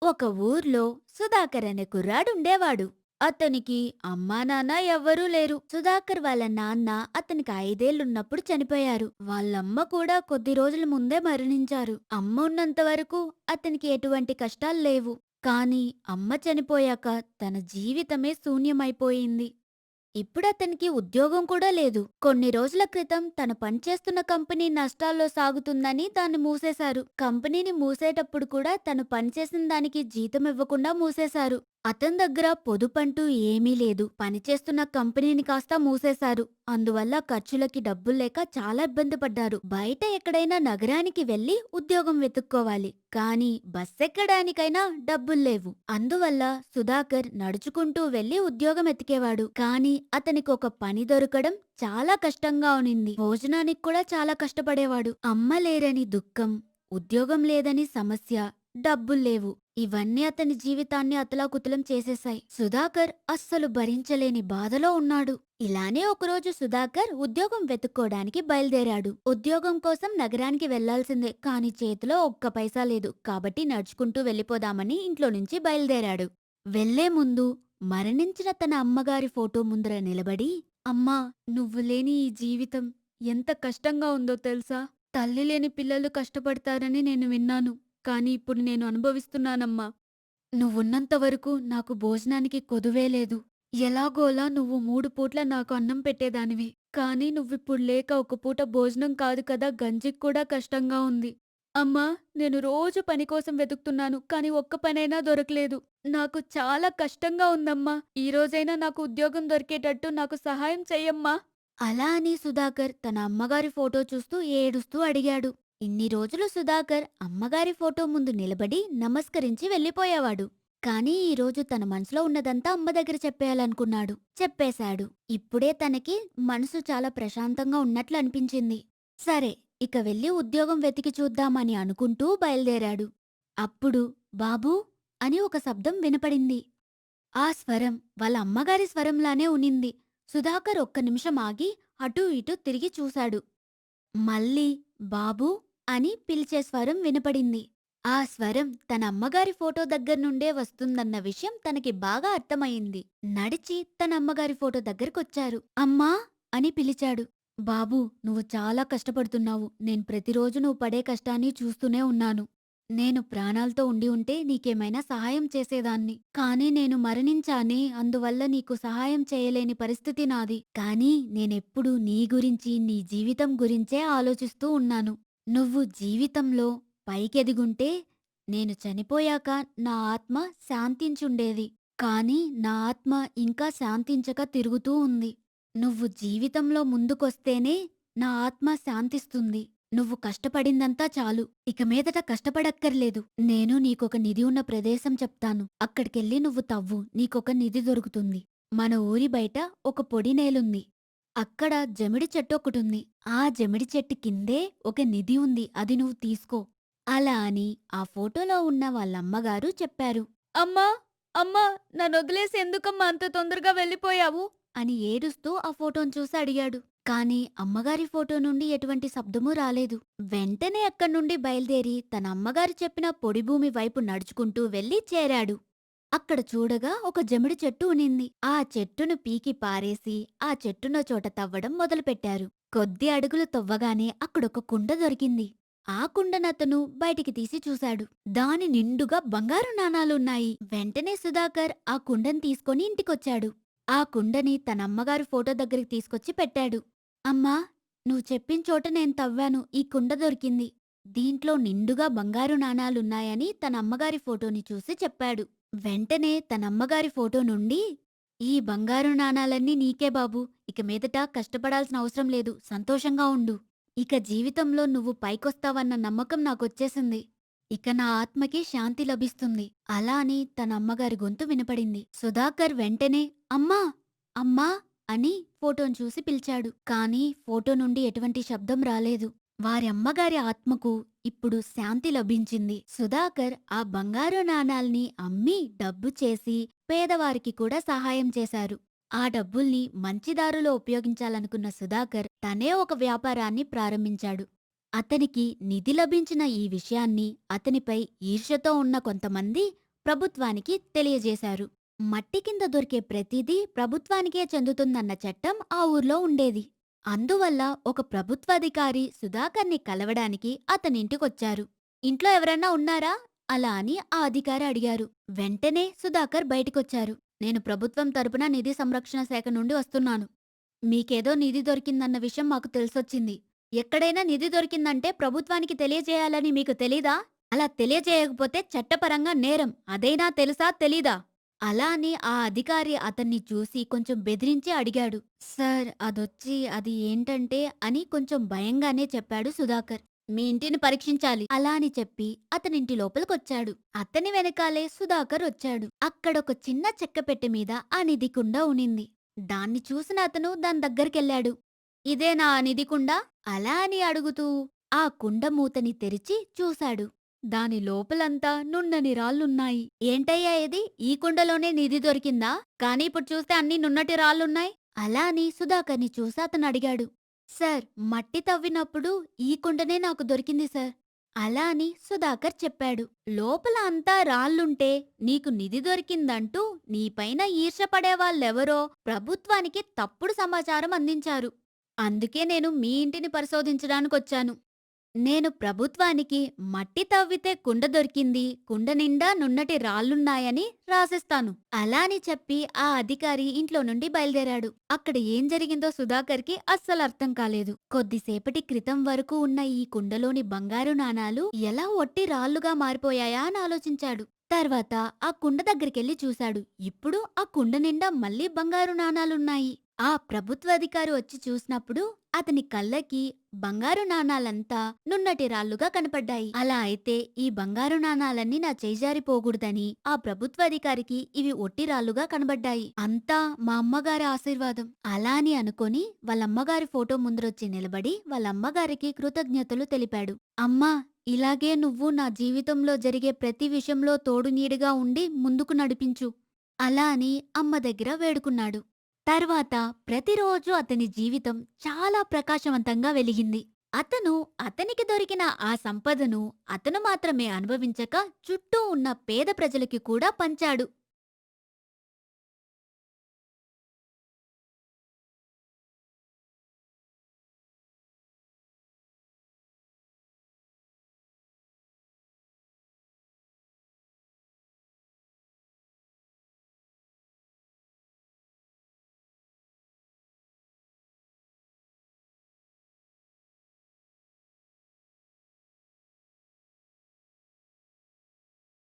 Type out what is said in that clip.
ఒక ఊర్లో సుధాకర్ అనే కుర్రాడుండేవాడు. అతనికి అమ్మా నాన్న ఎవ్వరూ లేరు. సుధాకర్ వాళ్ళ నాన్న అతనికి 5 ఏళ్లున్నప్పుడు చనిపోయారు. వాళ్ళమ్మ కూడా కొద్ది రోజుల ముందే మరణించారు. అమ్మ ఉన్నంత వరకు అతనికి ఎటువంటి కష్టాలు లేవు. కానీ అమ్మ చనిపోయాక తన జీవితమే శూన్యమైపోయింది. ఇప్పుడతనికి ఉద్యోగం కూడా లేదు. కొన్ని రోజుల క్రితం తను పనిచేస్తున్న కంపెనీ నష్టాల్లో సాగుతుందని దాన్ని మూసేశారు. కంపెనీని మూసేటప్పుడు కూడా తను పనిచేసిన దానికి జీతం ఇవ్వకుండా మూసేశారు. అతని దగ్గర పొదుపంటూ ఏమీ లేదు. పనిచేస్తున్న కంపెనీని కాస్త మూసేశారు. అందువల్ల ఖర్చులకి డబ్బుల్లేక చాలా ఇబ్బంది పడ్డారు. బయట ఎక్కడైనా నగరానికి వెళ్లి ఉద్యోగం వెతుక్కోవాలి. కానీ బస్సెక్కడానికైనా డబ్బుల్లేవు. అందువల్ల సుధాకర్ నడుచుకుంటూ వెళ్లి ఉద్యోగం ఎతికేవాడు. కానీ అతనికొక పని దొరకడం చాలా కష్టంగా ఉనింది. భోజనానికి కూడా చాలా కష్టపడేవాడు. అమ్మ లేరని దుఃఖం, ఉద్యోగం లేదని సమస్య, డబ్బుల్లేవు. ఇవన్నీ అతని జీవితాన్ని అతలాకుతలం చేసేశాయి. సుధాకర్ అస్సలు భరించలేని బాధలో ఉన్నాడు. ఇలానే ఒకరోజు సుధాకర్ ఉద్యోగం వెతుక్కోడానికి బయలుదేరాడు. ఉద్యోగం కోసం నగరానికి వెళ్లాల్సిందే, కాని చేతిలో ఒక్క పైసా లేదు. కాబట్టి నడుచుకుంటూ వెళ్లిపోదామని ఇంట్లో నుంచి బయలుదేరాడు. వెళ్లే ముందు మరణించిన తన అమ్మగారి ఫోటో ముందర నిలబడి, అమ్మా, నువ్వు లేని ఈ జీవితం ఎంత కష్టంగా ఉందో తెలుసా? తల్లి లేని పిల్లలు కష్టపడతారని నేను విన్నాను. కానీ ఇప్పుడు నేను అనుభవిస్తున్నానమ్మా. నువ్వున్నంత వరకు నాకు భోజనానికి కొదువే లేదు. ఎలాగోలా నువ్వు 3 పూట్ల నాకు అన్నం పెట్టేదానివి. కానీ నువ్విప్పుడు లేక ఒక పూట భోజనం కాదు కదా, గంజికి కూడా కష్టంగా ఉంది. అమ్మా, నేను రోజు పని కోసం వెతుకుతున్నాను, కానీ ఒక్క పనైనా దొరకలేదు. నాకు చాలా కష్టంగా ఉందమ్మా. ఈ రోజైనా నాకు ఉద్యోగం దొరికేటట్టు నాకు సహాయం చెయ్యమ్మా. అలా అని సుధాకర్ తన అమ్మగారి ఫోటో చూస్తూ ఏడుస్తూ అడిగాడు. ఇన్ని రోజులు సుధాకర్ అమ్మగారి ఫోటో ముందు నిలబడి నమస్కరించి వెళ్ళిపోయేవాడు. కానీ ఈరోజు తన మనసులో ఉన్నదంతా అమ్మ దగ్గర చెప్పేయాలనుకున్నాడు. చెప్పేశాడు. ఇప్పుడే తనకి మనసు చాలా ప్రశాంతంగా ఉన్నట్లు అనిపించింది. సరే, ఇక వెళ్ళి ఉద్యోగం వెతికి చూద్దామని అనుకుంటూ బయలుదేరాడు. అప్పుడు బాబూ అని ఒక శబ్దం వినపడింది. ఆ స్వరం వాళ్ళ అమ్మగారి స్వరంలానే ఉనింది. సుధాకర్ ఒక్క నిమిషం ఆగి అటూ ఇటూ తిరిగి చూశాడు. మళ్ళీ బాబూ అని పిలిచే స్వరం వినపడింది. ఆ స్వరం తన అమ్మగారి ఫోటో దగ్గర్నుండే వస్తుందన్న విషయం తనకి బాగా అర్థమయింది. నడిచి తన అమ్మగారి ఫోటో దగ్గరకొచ్చారు. అమ్మా అని పిలిచాడు. బాబూ, నువ్వు చాలా కష్టపడుతున్నావు. నేను ప్రతిరోజు నువ్వు పడే కష్టాన్ని చూస్తూనే ఉన్నాను. నేను ప్రాణాలతో ఉండి ఉంటే నీకేమైనా సహాయం చేసేదాన్ని. కానీ నేను మరణించానే, అందువల్ల నీకు సహాయం చేయలేని పరిస్థితి నాది. కానీ నేనెప్పుడూ నీ గురించి, నీ జీవితం గురించే ఆలోచిస్తూ ఉన్నాను. నువ్వు జీవితంలో పైకెదిగుంటే నేను చనిపోయాక నా ఆత్మ శాంతించుండేది. కాని నా ఆత్మ ఇంకా శాంతించక తిరుగుతూ ఉంది. నువ్వు జీవితంలో ముందుకొస్తేనే నా ఆత్మ శాంతిస్తుంది. నువ్వు కష్టపడిందంతా చాలు. ఇక మీదట కష్టపడక్కర్లేదు. నేను నీకొక నిధి ఉన్న ప్రదేశం చెప్తాను. అక్కడికెళ్ళి నువ్వు తవ్వు, నీకొక నిధి దొరుకుతుంది. మన ఊరి బయట ఒక పొడి నేలుంది. అక్కడ జమిడి చెట్టు ఒకటుంది. ఆ జమిడి చెట్టు కిందే ఒక నిధి ఉంది. అది నువ్వు తీసుకో. అలా అని ఆ ఫోటోలో ఉన్న వాళ్ళమ్మగారు చెప్పారు. అమ్మా, అమ్మా, నన్నొదిలేసి ఎందుకమ్మా అంత తొందరగా వెళ్ళిపోయావు అని ఏడుస్తూ ఆ ఫోటోను చూసి అడిగాడు. కాని అమ్మగారి ఫోటో నుండి ఎటువంటి శబ్దమూ రాలేదు. వెంటనే అక్కడ్నుండి బయలుదేరి తన అమ్మగారు చెప్పిన పొడి భూమి వైపు నడుచుకుంటూ వెళ్లి చేరాడు. అక్కడ చూడగా ఒక జమిడి చెట్టు ఉనింది. ఆ చెట్టును పీకి పారేసి ఆ చెట్టున్న చోట తవ్వడం మొదలుపెట్టారు. కొద్ది అడుగులు తవ్వగానే అక్కడొక కుండ దొరికింది. ఆ కుండనతను బయటికి తీసి చూశాడు. దాని నిండుగా బంగారు నాణాలున్నాయి. వెంటనే సుధాకర్ ఆ కుండని తీసుకొని ఇంటికొచ్చాడు. ఆ కుండని తనమ్మగారి ఫోటో దగ్గరికి తీసుకొచ్చి పెట్టాడు. అమ్మా, నువ్వు చెప్పిన చోట నేను తవ్వాను. ఈ కుండ దొరికింది. దీంట్లో నిండుగా బంగారు నాణాలున్నాయని తనమ్మగారి ఫోటోని చూసి చెప్పాడు. వెంటనే తనమ్మగారి ఫోటో నుండి, ఈ బంగారు నాణాలన్నీ నీకే బాబూ. ఇక మీదట కష్టపడాల్సిన అవసరం లేదు. సంతోషంగా ఉండు. ఇక జీవితంలో నువ్వు పైకొస్తావన్న నమ్మకం నాకొచ్చేసింది. ఇక నా ఆత్మకి శాంతి లభిస్తుంది. అలా అని తన అమ్మగారి గొంతు వినపడింది. సుధాకర్ వెంటనే అమ్మా, అమ్మా అని ఫోటోను చూసి పిలిచాడు. కాని ఫోటో నుండి ఎటువంటి శబ్దం రాలేదు. వారి అమ్మగారి ఆత్మకు ఇప్పుడు శాంతి లభించింది. సుధాకర్ ఆ బంగారు నాణాల్ని అమ్మి డబ్బు చేసి పేదవారికి కూడా సహాయం చేశారు. ఆ డబ్బుల్ని మంచి దారిలో ఉపయోగించాలనుకున్న సుధాకర్ తనే ఒక వ్యాపారాన్ని ప్రారంభించాడు. అతనికి నిధి లభించిన ఈ విషయాన్ని అతనిపై ఈర్ష్యతో ఉన్న కొంతమంది ప్రభుత్వానికి తెలియజేశారు. మట్టి కింద దొరికే ప్రతిదీ ప్రభుత్వానికే చెందుతుందన్న చట్టం ఆ ఊర్లో ఉండేది. అందువల్ల ఒక ప్రభుత్వాధికారి సుధాకర్ని కలవడానికి అతనింటికొచ్చారు. ఇంట్లో ఎవరన్నా ఉన్నారా? అలా అని ఆ అధికారి అడిగారు. వెంటనే సుధాకర్ బయటికొచ్చారు. నేను ప్రభుత్వం తరపున నిధి సంరక్షణ శాఖ నుండి వస్తున్నాను. మీకేదో నిధి దొరికిందన్న విషయం మాకు తెలిసొచ్చింది. ఎక్కడైనా నిధి దొరికిందంటే ప్రభుత్వానికి తెలియజేయాలని మీకు తెలీదా? అలా తెలియజేయకపోతే చట్టపరంగా నేరం. అదైనా తెలుసా తెలీదా? అలా అని ఆ అధికారి అతన్ని చూసి కొంచెం బెదిరించి అడిగాడు. సార్ అది ఏంటంటే అని కొంచెం భయంగానే చెప్పాడు సుధాకర్. మీ ఇంటిని పరీక్షించాలి అలా అని చెప్పి అతనింటి లోపలికొచ్చాడు. అతని వెనకాలే సుధాకర్ వచ్చాడు. అక్కడొక చిన్న చెక్క పెట్టె మీద ఆ నిధి కుండ ఉనింది. దాన్ని చూసిన అతను దాని దగ్గరికెళ్ళాడు. ఇదేనా ఆ నిధి కుండ? అలా అని అడుగుతూ ఆ కుండ మూతని తెరిచి చూశాడు. దాని లోపలంతా నున్నని రాళ్ళున్నాయి. ఏంటయ్యా ఇది? ఈ కుండలోనే నిధి దొరికిందా? కానీ ఇప్పుడు చూస్తే అన్నీ నున్నటి రాళ్ళున్నాయి. అలా అని సుధాకర్ని చూసి అతనడిగాడు. సార్ మట్టి తవ్వినప్పుడు ఈ కుండనే నాకు దొరికింది సార్. అలా అని సుధాకర్ చెప్పాడు. లోపల అంతా రాళ్ళుంటే నీకు నిధి దొరికిందంటూ నీపైన ఈర్ష్యపడేవాళ్ళెవరో ప్రభుత్వానికి తప్పుడు సమాచారం అందించారు. అందుకే నేను మీ ఇంటిని పరిశోధించడానికొచ్చాను. నేను ప్రభుత్వానికి మట్టి తవ్వితే కుండ దొరికింది, కుండ నిండా నున్నటి రాళ్ళున్నాయని రాసిస్తాను. అలా అని చెప్పి ఆ అధికారి ఇంట్లో నుండి బయలుదేరాడు. అక్కడ ఏం జరిగిందో సుధాకర్కి అస్సలు అర్థం కాలేదు. కొద్దిసేపటి క్రితం వరకు ఉన్న ఈ కుండలోని బంగారు నాణాలు ఎలా ఒట్టి రాళ్లుగా మారిపోయాయా అని ఆలోచించాడు. తర్వాత ఆ కుండ దగ్గరికెళ్లి చూశాడు. ఇప్పుడు ఆ కుండ నిండా మళ్ళీ బంగారు నాణాలున్నాయి. ఆ ప్రభుత్వాధికారి వచ్చి చూసినప్పుడు అతని కళ్ళకి బంగారు నాణాలంతా నున్నటి రాళ్లుగా కనపడ్డాయి. అలా అయితే ఈ బంగారు నాణాలన్నీ నా చేజారిపోకూడదని ఆ ప్రభుత్వాధికారికి ఇవి ఒట్టి రాళ్లుగా కనబడ్డాయి. అంతా మా అమ్మగారి ఆశీర్వాదం. అలా అని అనుకొని వాళ్ళమ్మగారి ఫోటో ముందరొచ్చి నిలబడి వాళ్ళమ్మగారికి కృతజ్ఞతలు తెలిపాడు. అమ్మా, ఇలాగే నువ్వు నా జీవితంలో జరిగే ప్రతి విషయంలో తోడు నీడగా ఉండి ముందుకు నడిపించు అలా అని అమ్మ దగ్గర వేడుకున్నాడు. తర్వాత ప్రతిరోజు అతని జీవితం చాలా ప్రకాశవంతంగా వెలిగింది. అతనికి దొరికిన ఆ సంపదను అతను మాత్రమే అనుభవించక చుట్టూ ఉన్న పేద ప్రజలకి కూడా పంచాడు.